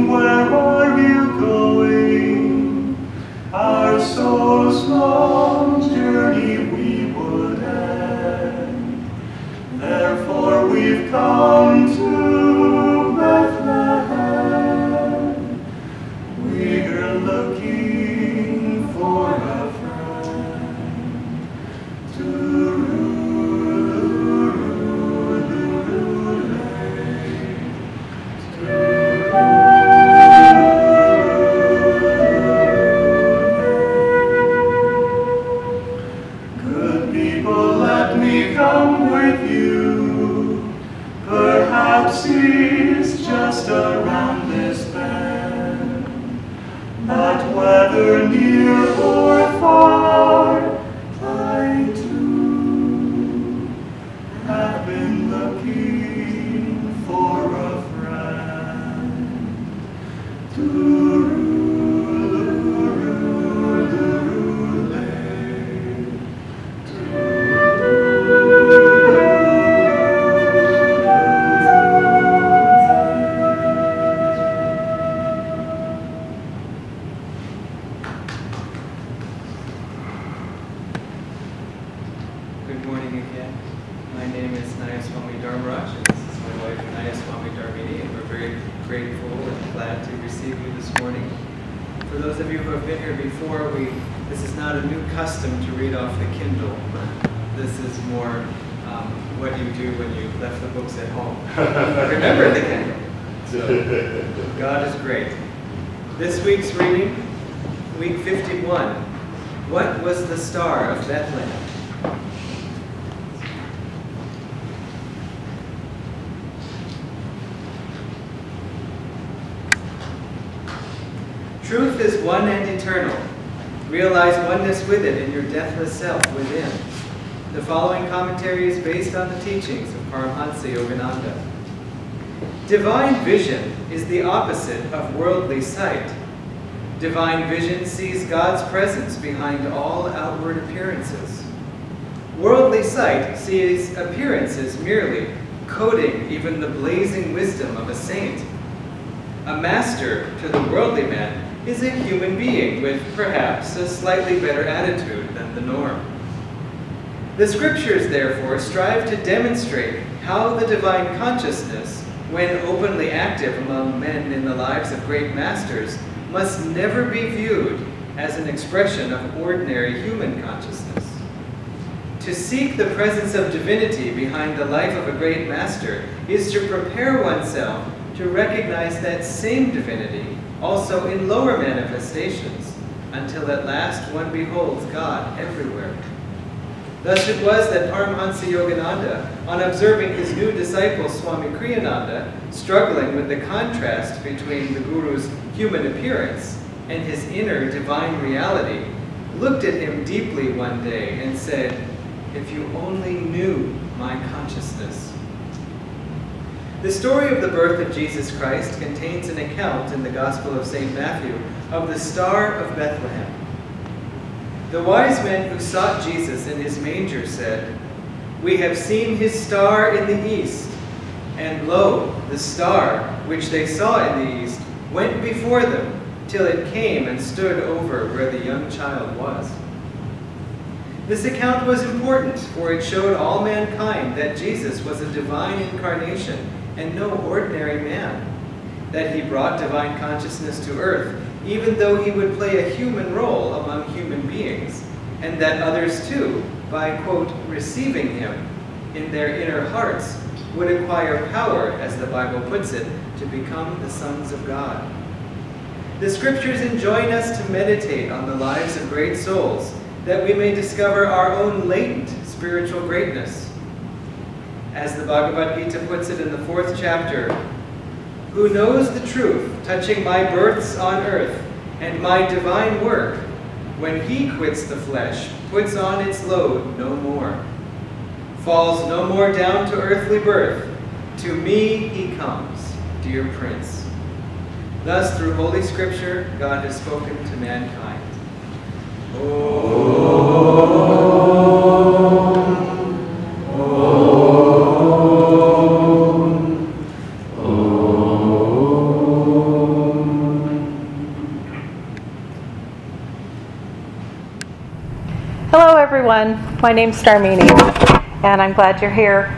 where are you going? Our soul's long journey we would end. Therefore we've come to Bethlehem. We're looking for a friend to Good people, let me come with you. Perhaps he's just around this bend. But whether near or far, I too have been looking for a friend to Good morning again. My name is Nayaswami, and this is my wife Nayaswami, Dharmini, and we're very grateful and glad to receive you this morning. For those of you who have been here before, this is not a new custom to read off the Kindle. This is more what you do when you left the books at home. Remember the Kindle. So, God is great. This week's reading, week 51. What was the star of Bethlehem? Truth is one and eternal. Realize oneness with it in your deathless self within. The following commentary is based on the teachings of Paramahansa Yogananda. Divine vision is the opposite of worldly sight. Divine vision sees God's presence behind all outward appearances. Worldly sight sees appearances merely, coding even the blazing wisdom of a saint. A master to the worldly man is a human being with perhaps a slightly better attitude than the norm. The scriptures, therefore, strive to demonstrate how the divine consciousness, when openly active among men in the lives of great masters, must never be viewed as an expression of ordinary human consciousness. To seek the presence of divinity behind the life of a great master is to prepare oneself to recognize that same divinity also in lower manifestations, until at last one beholds God everywhere. Thus it was that Paramahansa Yogananda, on observing his new disciple Swami Kriyananda, struggling with the contrast between the Guru's human appearance and his inner divine reality, looked at him deeply one day and said, "If you only knew my consciousness." The story of the birth of Jesus Christ contains an account in the Gospel of St. Matthew of the Star of Bethlehem. The wise men who sought Jesus in his manger said, "We have seen his star in the east, and lo, the star which they saw in the east went before them till it came and stood over where the young child was." This account was important, for it showed all mankind that Jesus was a divine incarnation and no ordinary man, that he brought divine consciousness to earth, even though he would play a human role among human beings, and that others too, by, quote, receiving him in their inner hearts, would acquire power, as the Bible puts it, to become the sons of God. The scriptures enjoin us to meditate on the lives of great souls, that we may discover our own latent spiritual greatness. As the Bhagavad Gita puts it in the 4th chapter, "Who knows the truth touching my births on earth and my divine work, when he quits the flesh, puts on its load no more, falls no more down to earthly birth, to me he comes, dear Prince." Thus, through Holy Scripture, God has spoken to mankind. everyone. My name's Dharmini, and I'm glad you're here.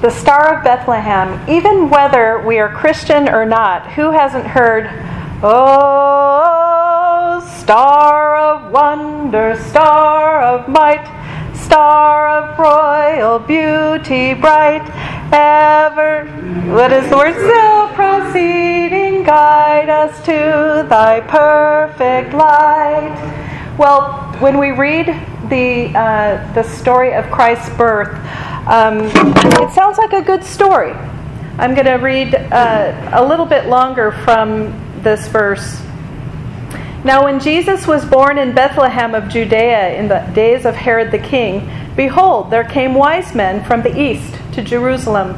The Star of Bethlehem, even whether we are Christian or not, who hasn't heard, "Oh, star of wonder, star of might, star of royal beauty bright, ever, what is the word? Still proceeding, guide us to thy perfect light." Well, when we read the story of Christ's birth, it sounds like a good story. I'm going to read a little bit longer from this verse. "Now when Jesus was born in Bethlehem of Judea in the days of Herod the king, behold, there came wise men from the east to Jerusalem,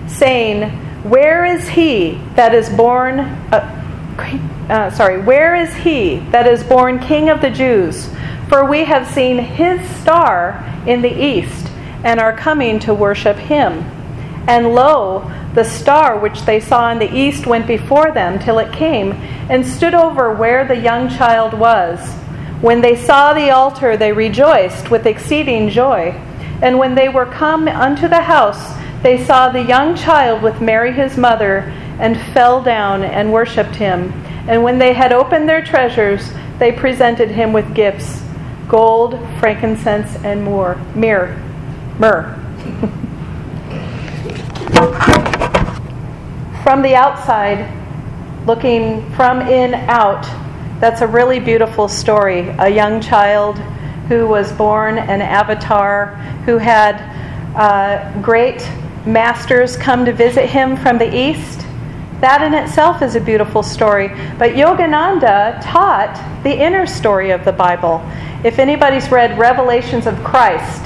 saying, Where is he that is born King of the Jews? For we have seen his star in the east, and are coming to worship him. And lo, the star which they saw in the east went before them till it came, and stood over where the young child was. When they saw the altar, they rejoiced with exceeding joy. And when they were come unto the house, they saw the young child with Mary his mother, and fell down and worshipped him. And when they had opened their treasures, they presented him with gifts, gold, frankincense, and myrrh. From the outside, looking from in out, that's a really beautiful story. A young child who was born an avatar, who had great masters come to visit him from the east. That in itself is a beautiful story. But Yogananda taught the inner story of the Bible. If anybody's read Revelations of Christ,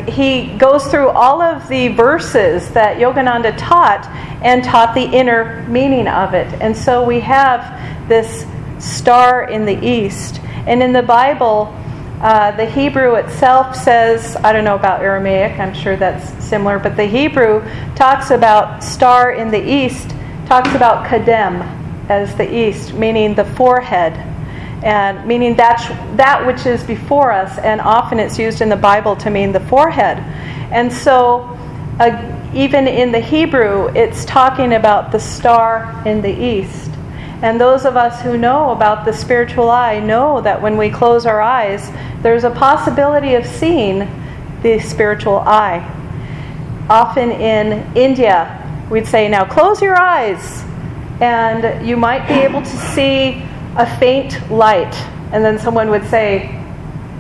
he goes through all of the verses that Yogananda taught and taught the inner meaning of it. And so we have this star in the east. And in the Bible, the Hebrew itself says, I don't know about Aramaic, I'm sure that's similar, but the Hebrew talks about star in the east, talks about kadem as the east, meaning the forehead, and meaning that which is before us, and often it's used in the Bible to mean the forehead. And so even in the Hebrew, it's talking about the star in the east. And those of us who know about the spiritual eye know that when we close our eyes, there's a possibility of seeing the spiritual eye. Often in India, we'd say, now close your eyes, and you might be able to see a faint light. And then someone would say,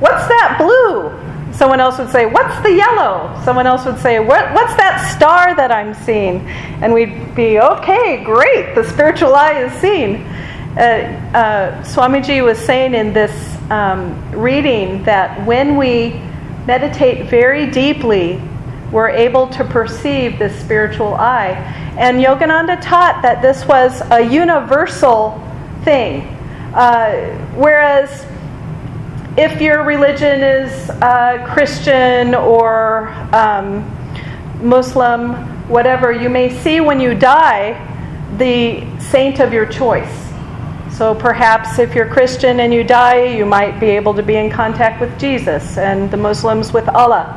what's that blue? Someone else would say, what's the yellow? Someone else would say, what's that star that I'm seeing? And we'd be, okay, great, the spiritual eye is seen. Swamiji was saying in this reading that when we meditate very deeply, we're able to perceive this spiritual eye. And Yogananda taught that this was a universal thing. Whereas if your religion is Christian or Muslim, whatever, you may see when you die the saint of your choice. So perhaps if you're Christian and you die, you might be able to be in contact with Jesus, and the Muslims with Allah.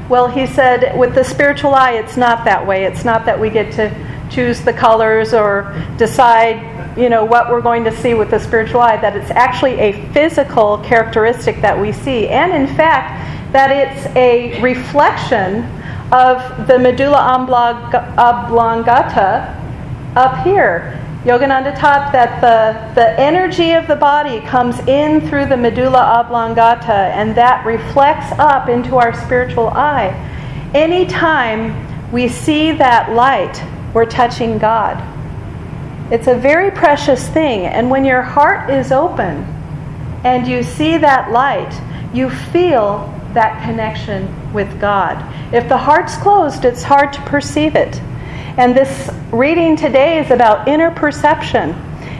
Well, he said with the spiritual eye, it's not that way. It's not that we get to choose the colors or decide what we're going to see with the spiritual eye, that it's actually a physical characteristic that we see. And in fact, that it's a reflection of the medulla oblongata up here. Yogananda taught that the energy of the body comes in through the medulla oblongata, and that reflects up into our spiritual eye. Anytime we see that light, we're touching God. It's a very precious thing, and when your heart is open and you see that light, you feel that connection with God. If the heart's closed, it's hard to perceive it. And this reading today is about inner perception.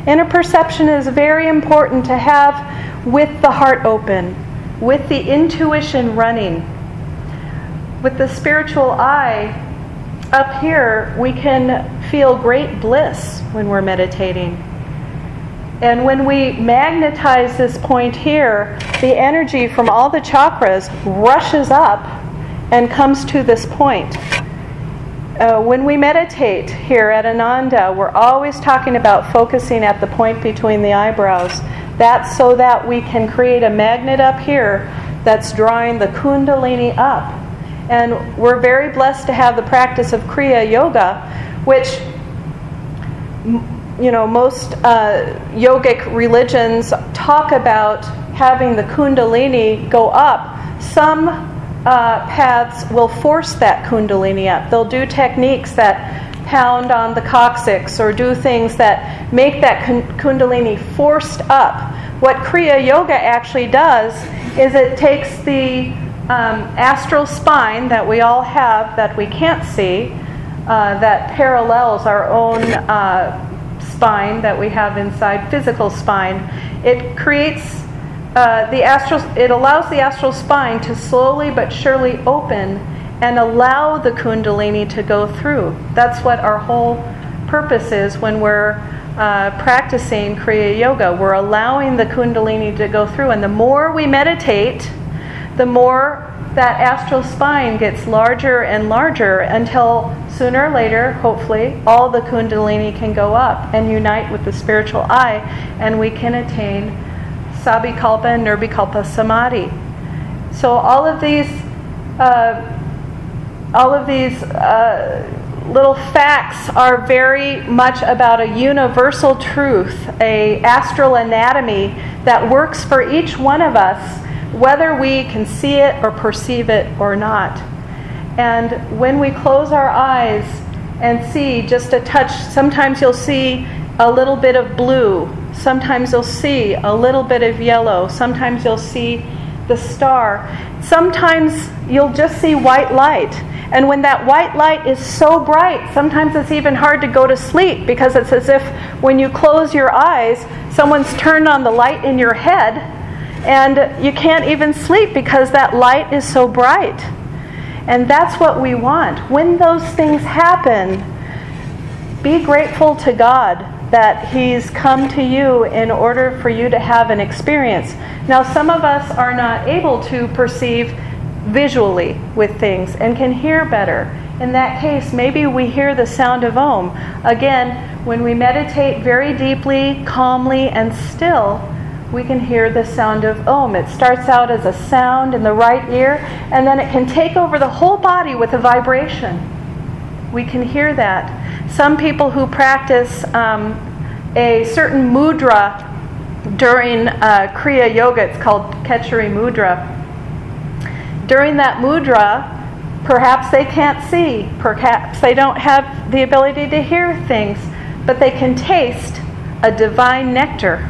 Inner perception is very important to have with the heart open, with the intuition running. With the spiritual eye up here, we can feel great bliss when we're meditating. And when we magnetize this point here, the energy from all the chakras rushes up and comes to this point. When we meditate here at Ananda, we're always talking about focusing at the point between the eyebrows. That's so that we can create a magnet up here that's drawing the Kundalini up. And we're very blessed to have the practice of Kriya Yoga, which, you know, most yogic religions talk about having the Kundalini go up. Some paths will force that Kundalini up. They'll do techniques that pound on the coccyx or do things that make that Kundalini forced up. What Kriya Yoga actually does is it takes the astral spine that we all have that we can't see, that parallels our own spine that we have inside, physical spine. It creates it allows the astral spine to slowly but surely open and allow the Kundalini to go through. That's what our whole purpose is when we're practicing Kriya Yoga. We're allowing the Kundalini to go through, and the more we meditate, the more that astral spine gets larger and larger until sooner or later, hopefully, all the Kundalini can go up and unite with the spiritual eye, and we can attain Sabhikalpa and Nirvikalpa Samadhi. So all of these little facts are very much about a universal truth, a astral anatomy that works for each one of us, whether we can see it or perceive it or not. And when we close our eyes and see just a touch, sometimes you'll see a little bit of blue, sometimes you'll see a little bit of yellow, sometimes you'll see the star, sometimes you'll just see white light. And when that white light is so bright, sometimes it's even hard to go to sleep, because it's as if when you close your eyes, someone's turned on the light in your head, and you can't even sleep because that light is so bright. And that's what we want. When those things happen, be grateful to God that He's come to you in order for you to have an experience. Now, some of us are not able to perceive visually with things and can hear better. In that case, maybe we hear the sound of Om. Again, when we meditate very deeply, calmly, and still, we can hear the sound of Om. It starts out as a sound in the right ear, and then it can take over the whole body with a vibration. We can hear that. Some people who practice a certain mudra during Kriya Yoga, it's called Khechari Mudra. During that mudra, perhaps they can't see, perhaps they don't have the ability to hear things, but they can taste a divine nectar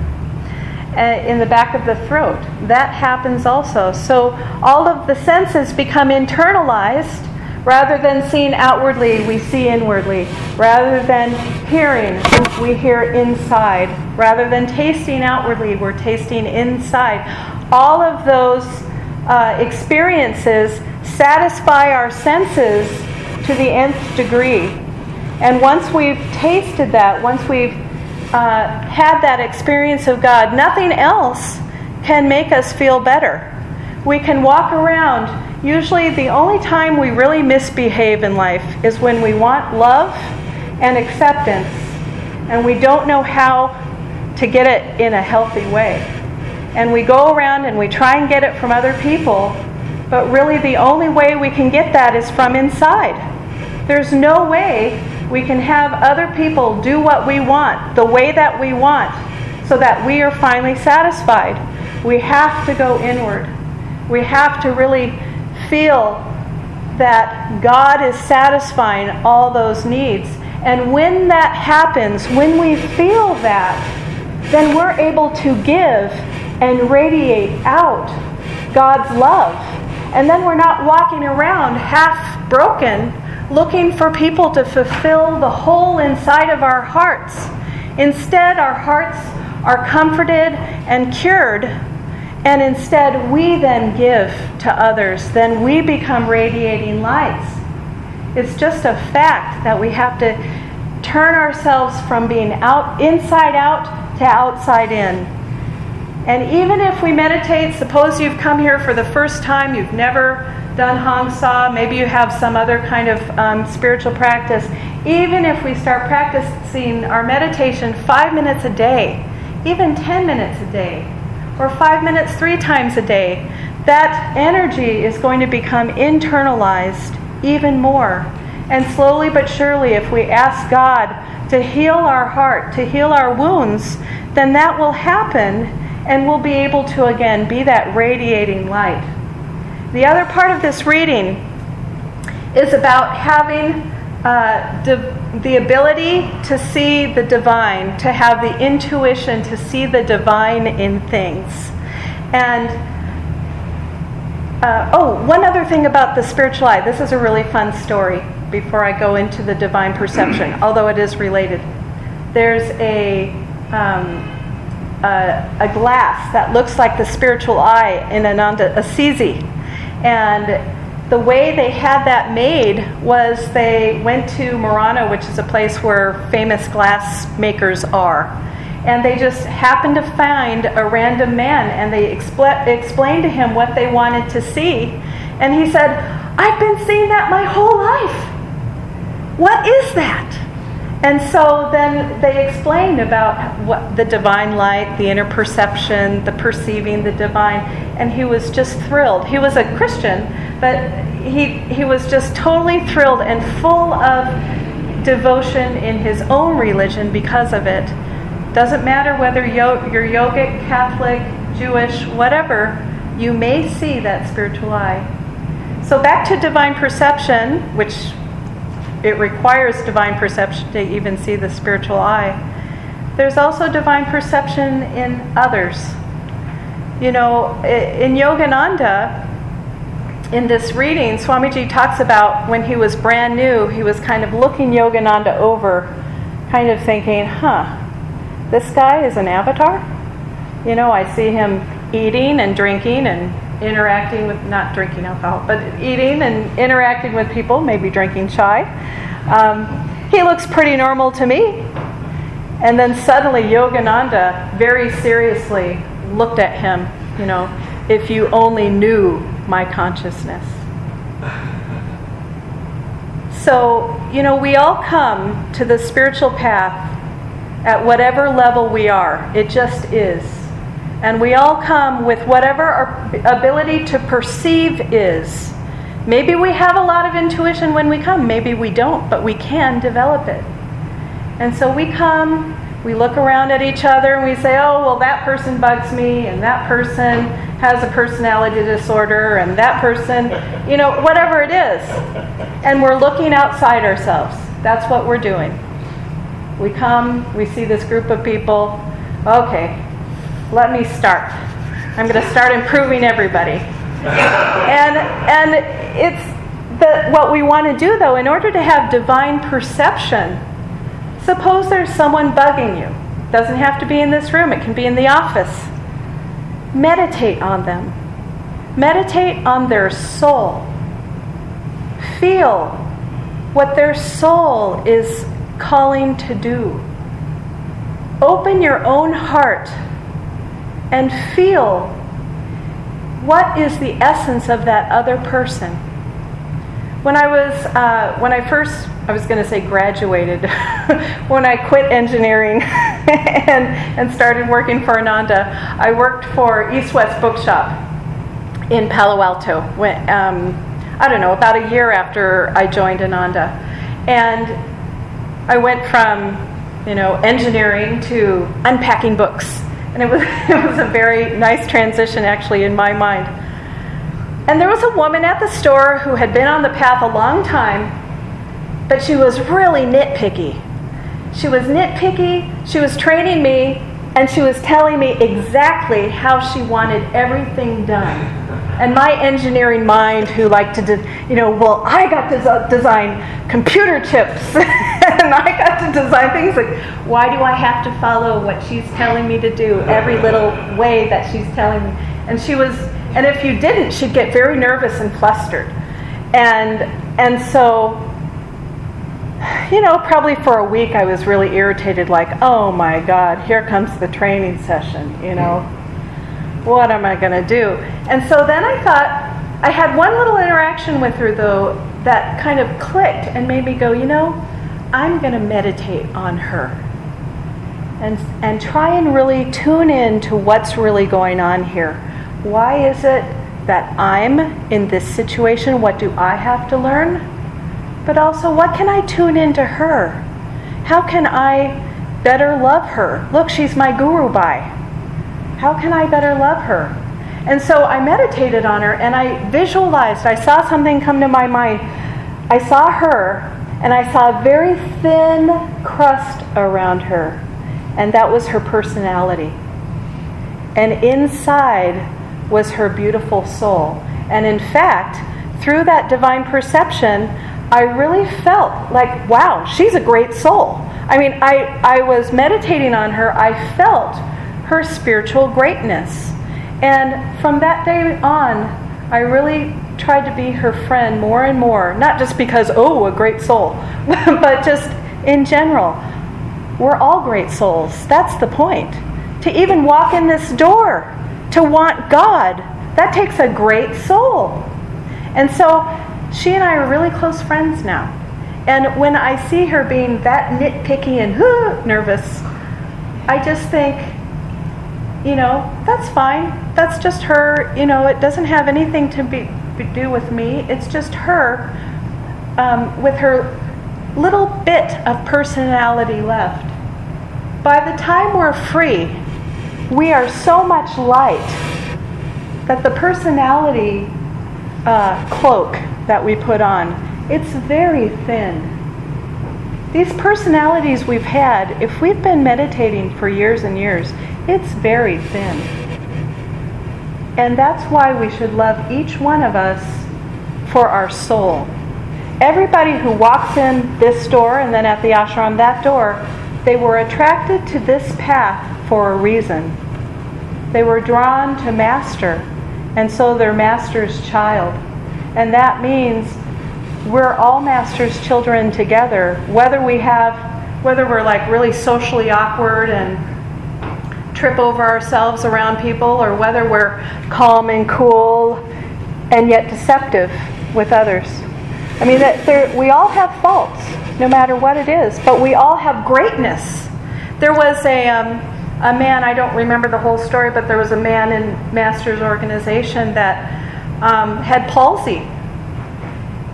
in the back of the throat. That happens also. So all of the senses become internalized. Rather than seeing outwardly, we see inwardly. Rather than hearing, we hear inside. Rather than tasting outwardly, we're tasting inside. All of those experiences satisfy our senses to the nth degree. And once we've tasted that, once we've had that experience of God, nothing else can make us feel better. We can walk around. Usually the only time we really misbehave in life is when we want love and acceptance, and we don't know how to get it in a healthy way. And we go around and we try and get it from other people, but really the only way we can get that is from inside. There's no way we can have other people do what we want, the way that we want, so that we are finally satisfied. We have to go inward. We have to really feel that God is satisfying all those needs. And when that happens, when we feel that, then we're able to give and radiate out God's love. And then we're not walking around half broken, looking for people to fulfill the hole inside of our hearts. Instead, our hearts are comforted and cured. And instead, we then give to others. Then we become radiating lights. It's just a fact that we have to turn ourselves from being inside out to outside in. And even if we meditate, suppose you've come here for the first time, you've never done Hong Sa, maybe you have some other kind of spiritual practice. Even if we start practicing our meditation 5 minutes a day, even 10 minutes a day, or 5 minutes 3 times a day, that energy is going to become internalized even more. And slowly but surely, if we ask God to heal our heart, to heal our wounds, then that will happen, and we'll be able to again be that radiating light. The other part of this reading is about having the ability to see the divine, to have the intuition to see the divine in things. And one other thing about the spiritual eye. This is a really fun story before I go into the divine perception, although it is related. There's a glass that looks like the spiritual eye in Ananda Assisi. And the way they had that made was they went to Murano, which is a place where famous glass makers are. And they just happened to find a random man, and they explained to him what they wanted to see. And he said, "I've been seeing that my whole life. What is that?" And so then they explained about what the divine light, the inner perception, the perceiving the divine, and he was just thrilled. He was a Christian, but he was just totally thrilled and full of devotion in his own religion because of it. Doesn't matter whether you're yogic, Catholic, Jewish, whatever, you may see that spiritual eye. So back to divine perception, which it requires divine perception to even see the spiritual eye. There's also divine perception in others. You know, in Yogananda, in this reading, Swamiji talks about when he was brand new, he was kind of looking Yogananda over, kind of thinking, this guy is an avatar? You know, I see him eating and drinking and interacting with, not drinking alcohol, but eating and interacting with people, maybe drinking chai. He looks pretty normal to me. And then suddenly Yogananda very seriously looked at him, you know, if you only knew my consciousness. So, you know, we all come to the spiritual path at whatever level we are. It just is. And we all come with whatever our ability to perceive is. Maybe we have a lot of intuition when we come. Maybe we don't, but we can develop it. And so we come, we look around at each other, and we say, oh, well, that person bugs me, and that person has a personality disorder, and that person, you know, whatever it is. And we're looking outside ourselves. That's what we're doing. We come, we see this group of people. Okay, let me start. I'm going to start improving everybody. And it's what we want to do, though, in order to have divine perception. Suppose there's someone bugging you. Doesn't have to be in this room. It can be in the office. Meditate on them. Meditate on their soul. Feel what their soul is calling to do. Open your own heart and feel what is the essence of that other person. When I was going to say graduated, when I quit engineering and started working for Ananda, I worked for East West Bookshop in Palo Alto. I don't know, about a year after I joined Ananda. And I went from, you know, engineering to unpacking books. And it was a very nice transition, actually, in my mind. And there was a woman at the store who had been on the path a long time, but she was really nitpicky. She was nitpicky, she was training me, and she was telling me exactly how she wanted everything done. And my engineering mind, who liked to, well, I got to design computer chips, and I got to design things like, why do I have to follow what she's telling me to do, every little way that she's telling me? And if you didn't, she'd get very nervous and flustered. And so probably for a week I was really irritated, like, oh my God, here comes the training session, What am I going to do? And so then I thought, I had one little interaction with her, though, that kind of clicked and made me go, I'm going to meditate on her and try and really tune in to what's really going on here. Why is it that I'm in this situation? What do I have to learn? But also, what can I tune into her? How can I better love her? Look, she's my guru bai. How can I better love her? And so I meditated on her, and I visualized, I saw something come to my mind. I saw her, and I saw a very thin crust around her, and that was her personality. And inside was her beautiful soul. And in fact, through that divine perception, I really felt like, wow, she's a great soul. I mean, I was meditating on her. I felt her spiritual greatness. And from that day on, I really tried to be her friend more and more. Not just because, oh, a great soul, but just in general. We're all great souls. That's the point. To even walk in this door, to want God, that takes a great soul. And so she and I are really close friends now. And when I see her being that nitpicky and nervous, I just think, that's fine. That's just her. It doesn't have anything to do with me. It's just her with her little bit of personality left. By the time we're free, we are so much light that the personality cloak that we put on, it's very thin. These personalities we've had, if we've been meditating for years and years, it's very thin. And that's why we should love each one of us for our soul. Everybody who walks in this door and then at the ashram that door, they were attracted to this path for a reason. They were drawn to Master, and so they're Master's child. And that means we're all Master's children together, whether we're like really socially awkward and trip over ourselves around people, or whether we're calm and cool and yet deceptive with others. I mean, we all have faults, no matter what it is, but we all have greatness. There was a man, I don't remember the whole story, but there was a man in Master's organization that had palsy.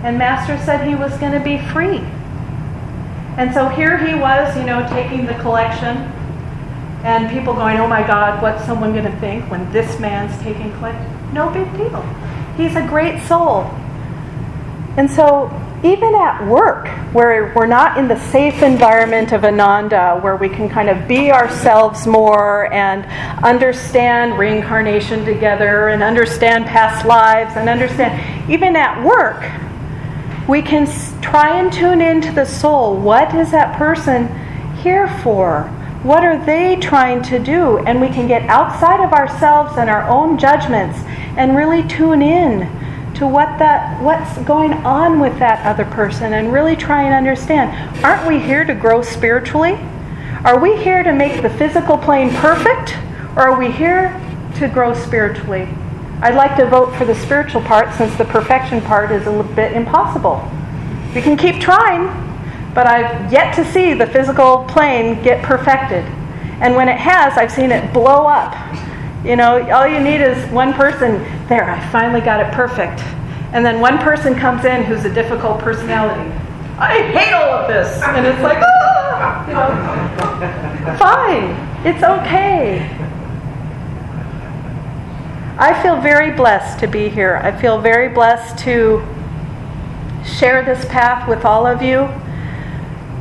And Master said he was going to be free. And so here he was, taking the collection, and people going, oh my God, what's someone going to think when this man's taking collection? No big deal. He's a great soul. And so even at work, where we're not in the safe environment of Ananda, where we can kind of be ourselves more and understand reincarnation together and understand past lives and understand, even at work, we can try and tune into the soul. What is that person here for? What are they trying to do? And we can get outside of ourselves and our own judgments and really tune in to what's going on with that other person and really try and understand. Aren't we here to grow spiritually? Are we here to make the physical plane perfect? Or are we here to grow spiritually? I'd like to vote for the spiritual part, since the perfection part is a little bit impossible. We can keep trying, but I've yet to see the physical plane get perfected. And when it has, I've seen it blow up. All you need is one person, there, I finally got it perfect. And then one person comes in who's a difficult personality. I hate all of this. And it's like, fine, it's okay. I feel very blessed to be here. I feel very blessed to share this path with all of you.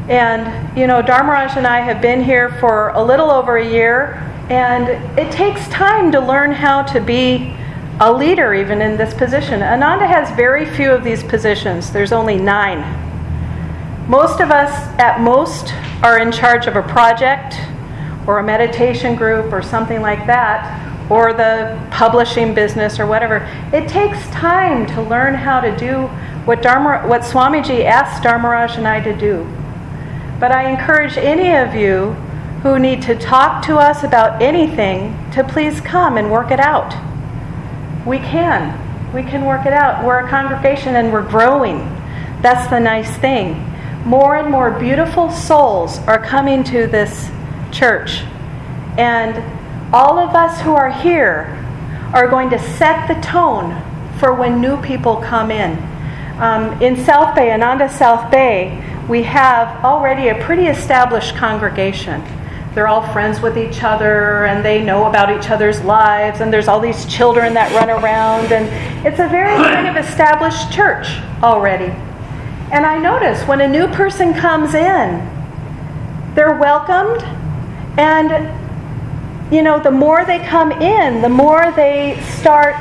And, Dharmaraj and I have been here for a little over a year, and it takes time to learn how to be a leader even in this position. Ananda has very few of these positions. There's only 9. Most of us, at most, are in charge of a project or a meditation group or something like that, or the publishing business or whatever. It takes time to learn how to do what Swamiji asked Dharmaraj and I to do. But I encourage any of you who need to talk to us about anything to please come and work it out. We can work it out. We're a congregation and we're growing. That's the nice thing. More and more beautiful souls are coming to this church. And all of us who are here are going to set the tone for when new people come in. In South Bay, Ananda South Bay, we have already a pretty established congregation. They're all friends with each other and they know about each other's lives, and there's all these children that run around, and it's a very kind of established church already. And I notice when a new person comes in, they're welcomed, and the more they come in, the more they start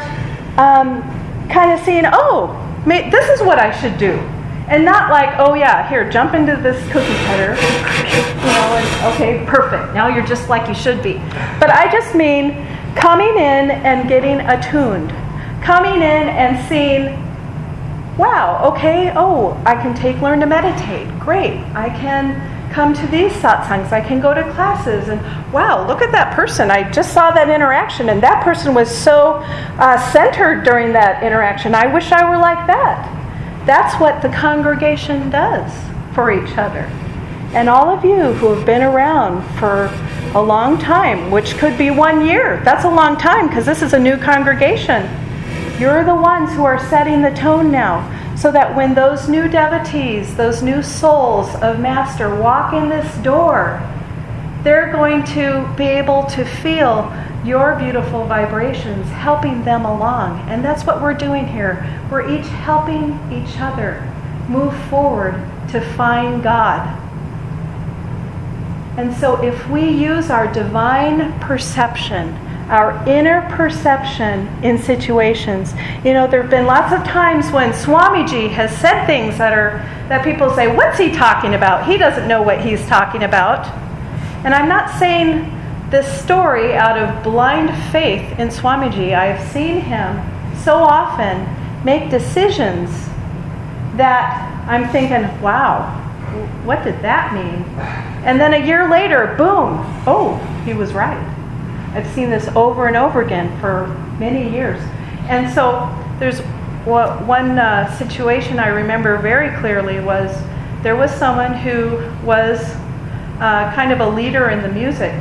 kind of seeing, oh, this is what I should do. And not like, oh yeah, here, jump into this cookie cutter, and okay, perfect. Now you're just like you should be. But I just mean coming in and getting attuned. Coming in and seeing, wow, okay, oh, I can learn to meditate. Great. I can come to these satsangs. I can go to classes. And wow, look at that person. I just saw that interaction, and that person was so centered during that interaction. I wish I were like that. That's what the congregation does for each other. And all of you who have been around for a long time, which could be 1 year, that's a long time because this is a new congregation. You're the ones who are setting the tone now, so that when those new devotees, those new souls of Master walk in this door, they're going to be able to feel your beautiful vibrations helping them along. And that's what we're doing here. We're each helping each other move forward to find God. And so if we use our divine perception, our inner perception in situations, there have been lots of times when Swamiji has said things that people say, what's he talking about? He doesn't know what he's talking about. And I'm not saying this story out of blind faith in Swamiji. I have seen him so often make decisions that I'm thinking, wow, what did that mean? And then a year later, boom, oh, he was right. I've seen this over and over again for many years. And so there's one situation I remember very clearly was there was someone who was kind of a leader in the music.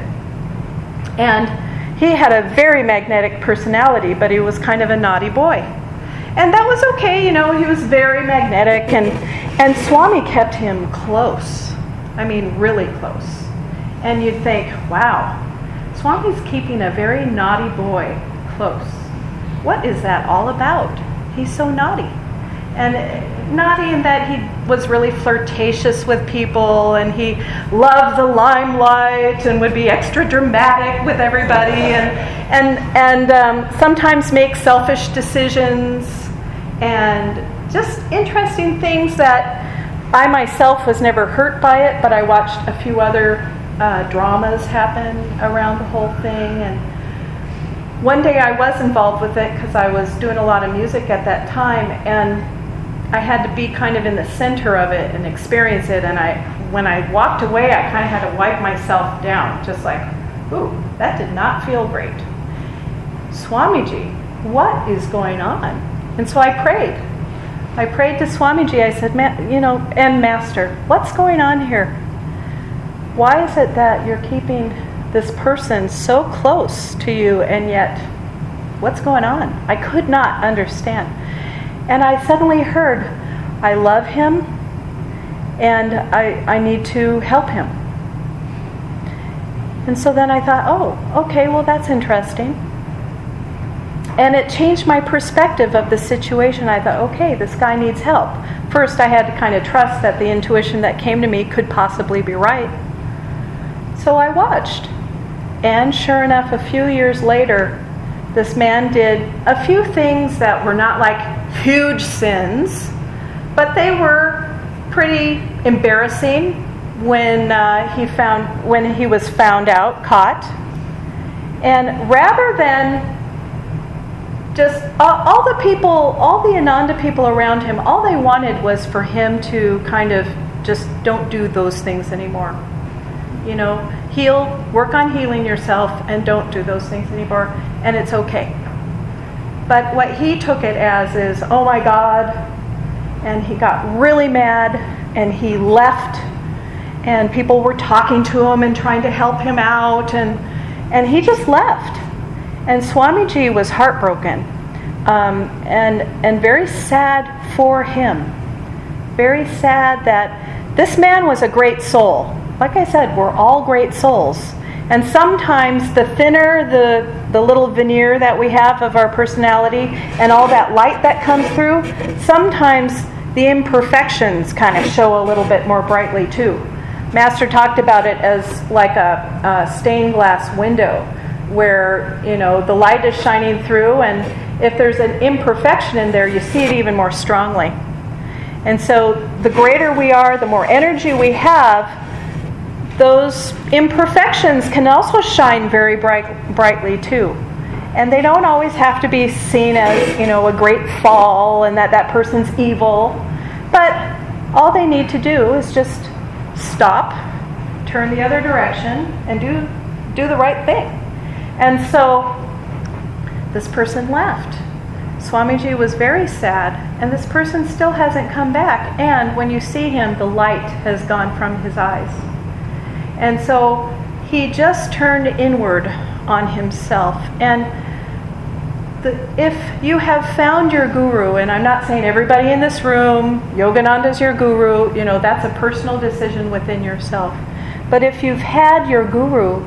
And he had a very magnetic personality, but he was kind of a naughty boy. And that was okay, he was very magnetic, and Swami kept him close. I mean, really close. And you'd think, wow, Swami's keeping a very naughty boy close. What is that all about? He's so naughty. And naughty in that he was really flirtatious with people, and he loved the limelight and would be extra dramatic with everybody, and sometimes make selfish decisions, and just interesting things that I myself was never hurt by it, but I watched a few other dramas happen around the whole thing. And one day I was involved with it because I was doing a lot of music at that time, and I had to be kind of in the center of it and experience it. And when I walked away, I kind of had to wipe myself down, just like, ooh, that did not feel great. Swamiji, what is going on? And so I prayed. I prayed to Swamiji. I said, and Master, what's going on here? Why is it that you're keeping this person so close to you, and yet what's going on? I could not understand. And I suddenly heard, I love him, and I need to help him. And so then I thought, oh, okay, well, that's interesting. And it changed my perspective of the situation. I thought, okay, this guy needs help. First, I had to kind of trust that the intuition that came to me could possibly be right. So I watched. And sure enough, a few years later, this man did a few things that were not like huge sins, but they were pretty embarrassing when he was found out, caught. And rather than just all the people, all the Ananda people around him, all they wanted was for him to kind of just don't do those things anymore. You know, work on healing yourself and don't do those things anymore, and it's okay. But what he took it as is, oh my God, and he got really mad and he left, and people were talking to him and trying to help him out, and he just left. And Swamiji was heartbroken and very sad for him. Very sad that this man was a great soul. Like I said, we're all great souls. And sometimes the thinner the little veneer that we have of our personality and all that light that comes through, sometimes the imperfections kind of show a little bit more brightly too. Master talked about it as like a stained glass window where, you know, the light is shining through, and if there's an imperfection in there, you see it even more strongly. And so the greater we are, the more energy we have, those imperfections can also shine very brightly too. And they don't always have to be seen as, you know, a great fall and that person's evil. But all they need to do is just stop, turn the other direction, and do the right thing. And so this person left. Swamiji was very sad, and this person still hasn't come back. And when you see him, the light has gone from his eyes. And so he just turned inward on himself. And if you have found your guru, and I'm not saying everybody in this room, Yogananda's your guru, you know, that's a personal decision within yourself. But if you've had your guru,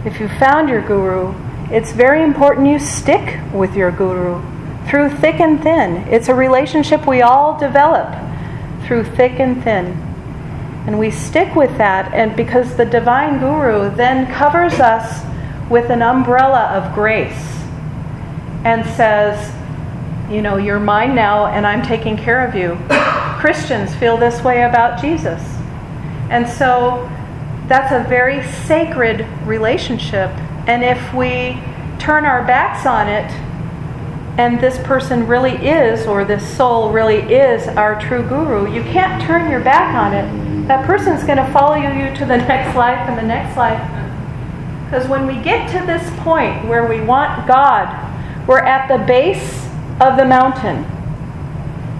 if you've found your guru, it's very important you stick with your guru through thick and thin. It's a relationship we all develop through thick and thin. And we stick with that, and because the divine guru then covers us with an umbrella of grace and says, you know, you're mine now and I'm taking care of you. Christians feel this way about Jesus. And so that's a very sacred relationship. And if we turn our backs on it, and this person really is, or this soul really is our true guru, you can't turn your back on it. That person's going to follow you to the next life and the next life. Because when we get to this point where we want God, we're at the base of the mountain.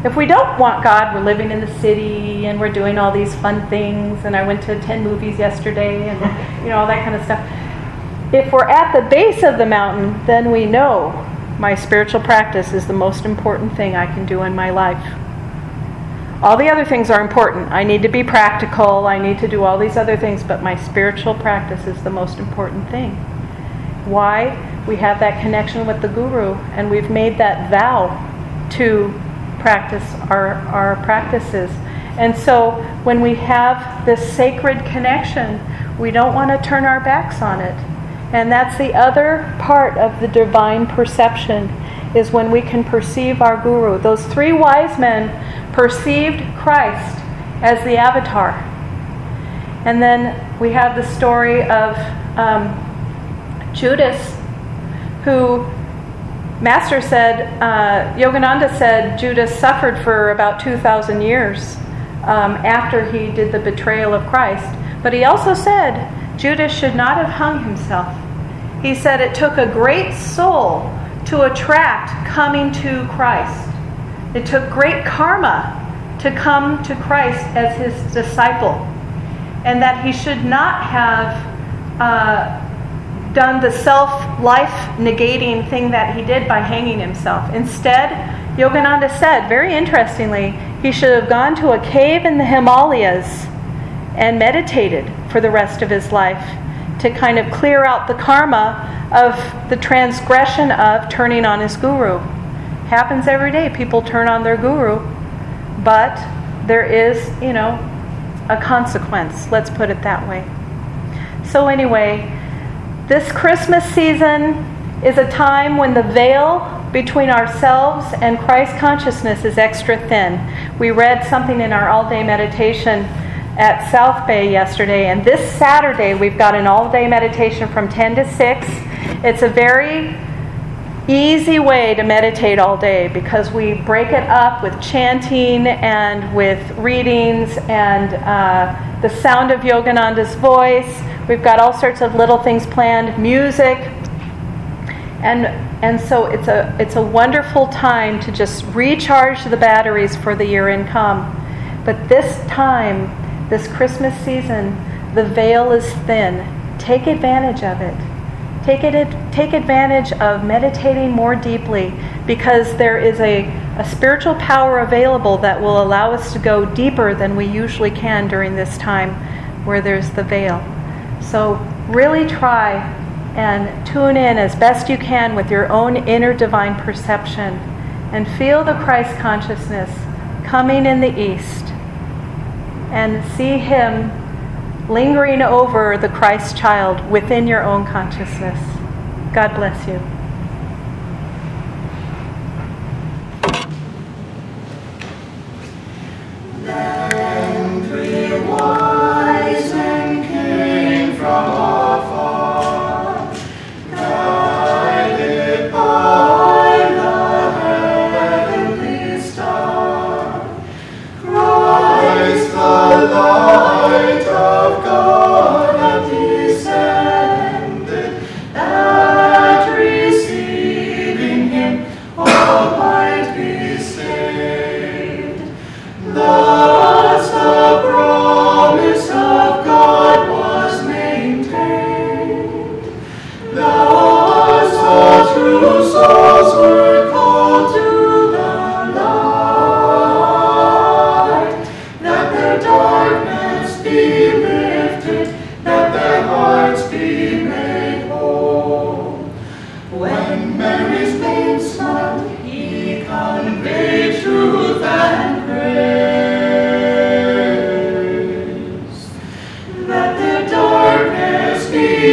If we don't want God, we're living in the city and we're doing all these fun things, and I went to 10 movies yesterday and, you know, all that kind of stuff. If we're at the base of the mountain, then we know my spiritual practice is the most important thing I can do in my life. All the other things are important. I need to be practical. I need to do all these other things, but my spiritual practice is the most important thing. Why? We have that connection with the guru, and we've made that vow to practice our practices. And so when we have this sacred connection, we don't want to turn our backs on it. And that's the other part of the divine perception, is when we can perceive our guru. Those three wise men perceived Christ as the avatar. And then we have the story of Judas, who Master said, Yogananda said Judas suffered for about 2,000 years after he did the betrayal of Christ. But he also said Judas should not have hung himself. He said it took a great soul to attract coming to Christ. It took great karma to come to Christ as his disciple. And that he should not have done the self-life negating thing that he did by hanging himself. Instead, Yogananda said, very interestingly, he should have gone to a cave in the Himalayas and meditated for the rest of his life to kind of clear out the karma of the transgression of turning on his guru. Happens every day. People turn on their guru, but there is, you know, a consequence. Let's put it that way. So anyway, this Christmas season is a time when the veil between ourselves and Christ consciousness is extra thin. We read something in our all-day meditation at South Bay yesterday, and this Saturday we've got an all-day meditation from 10 to 6. It's a very easy way to meditate all day because we break it up with chanting and with readings and the sound of Yogananda's voice. We've got all sorts of little things planned, music. And so it's a wonderful time to just recharge the batteries for the year income. But this time, this Christmas season, the veil is thin. Take advantage of it. Take advantage of meditating more deeply because there is a spiritual power available that will allow us to go deeper than we usually can during this time where there's the veil. So really try and tune in as best you can with your own inner divine perception and feel the Christ consciousness coming in the east and see Him lingering over the Christ child within your own consciousness. God bless you. Then 3 wise men came from afar, guided by the heavenly star. Christ the light of God had descended, that receiving Him all might be saved. Thus the promise of God was maintained. Thus all true souls were called to the light, that their darkness be lifted, that their hearts be made whole. When Mary's babe smiled, He conveyed truth and grace, that their darkness be